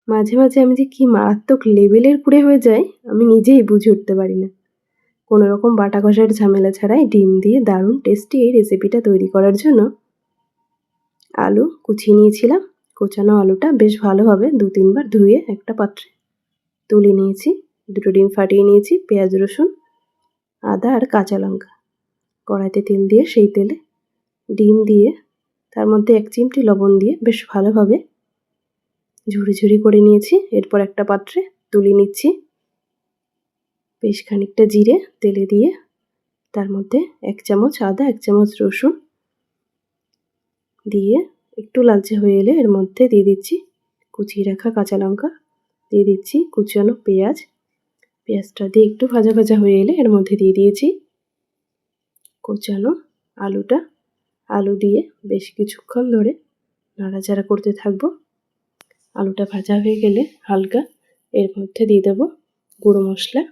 মাঝে মাঝে আমি যে কি মারাত্মক লেভেলের কুঁড়ে হয়ে যাই আমি নিজেই বুঝে উঠতে পারি না। কোনো রকম বাটা কষার ঝামেলা ছাড়াই ডিম দিয়ে দারুণ টেস্টি এই রেসিপিটা তৈরি করার জন্য আলু কুচিয়ে নিয়েছিলাম। কোচানো আলুটা বেশ ভালোভাবে 2-3 বার ধুয়ে একটা পাত্রে তুলে নিয়েছি। 2টো ডিম ফাটিয়ে নিয়েছি। পেঁয়াজ, রসুন, আদা আর কাঁচা লঙ্কা। কড়াইতে তেল দিয়ে সেই তেলে ডিম দিয়ে তার মধ্যে 1 চিমটি লবণ দিয়ে বেশ ভালোভাবে ঝুরি ঝুরি করে নিয়েছি। এরপর একটা পাত্রে তুলে নিচ্ছি। বেশ খানিকটা জিরে তেলে দিয়ে তার মধ্যে 1 চামচ আদা, 1 চামচ রসুন দিয়ে একটু লালচে হয়ে এলে এর মধ্যে দিয়ে দিচ্ছি কুচিয়ে রাখা কাঁচা লঙ্কা, দিয়ে দিচ্ছি কুচানো পেঁয়াজ। পেঁয়াজটা দিয়ে একটু ভাজা ভাজা হয়ে এলে এর মধ্যে দিয়ে দিয়েছি কোচানো আলুটা। আলু দিয়ে বেশ কিছুক্ষণ ধরে নাড়াচাড়া করতে থাকবো। আলুটা ভাজা হয়ে গেলে হালকা এর মধ্যে দিয়ে দেবো গুঁড়ো মশলা।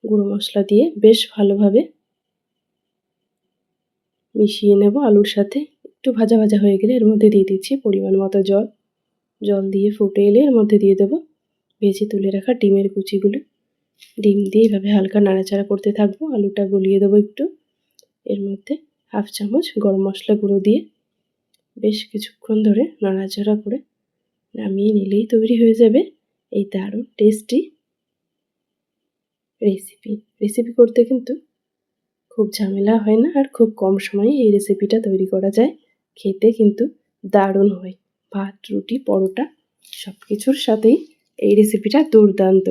গুঁড়ো মশলা দিয়ে বেশ ভালোভাবে মিশিয়ে নেব আলুর সাথে। একটু ভাজা ভাজা হয়ে গেলে এর মধ্যে দিয়ে দিচ্ছি পরিমাণ মতো জল। জল দিয়ে ফুটে এলে এর মধ্যে দিয়ে দেবো ভেজে তুলে রাখা ডিমের কুচিগুলো। ডিম দিয়ে এভাবে হালকা নাড়াচাড়া করতে থাকবো। আলুটা গলিয়ে দেবো একটু। এর মধ্যে 1/2 চামচ গরম মশলা গুঁড়ো দিয়ে বেশ কিছুক্ষণ ধরে নাড়াচাড়া করে নামিয়ে নিলেই তৈরি হয়ে যাবে এই দারুণ টেস্টি রেসিপি করতে কিন্তু খুব ঝামেলা হয় না আর খুব কম সময়ে এই রেসিপিটা তৈরি করা যায়। খেতে কিন্তু দারুণ হয়। ভাত, রুটি, পরোটা সব কিছুর সাথেই এই রেসিপিটা দুর্দান্ত।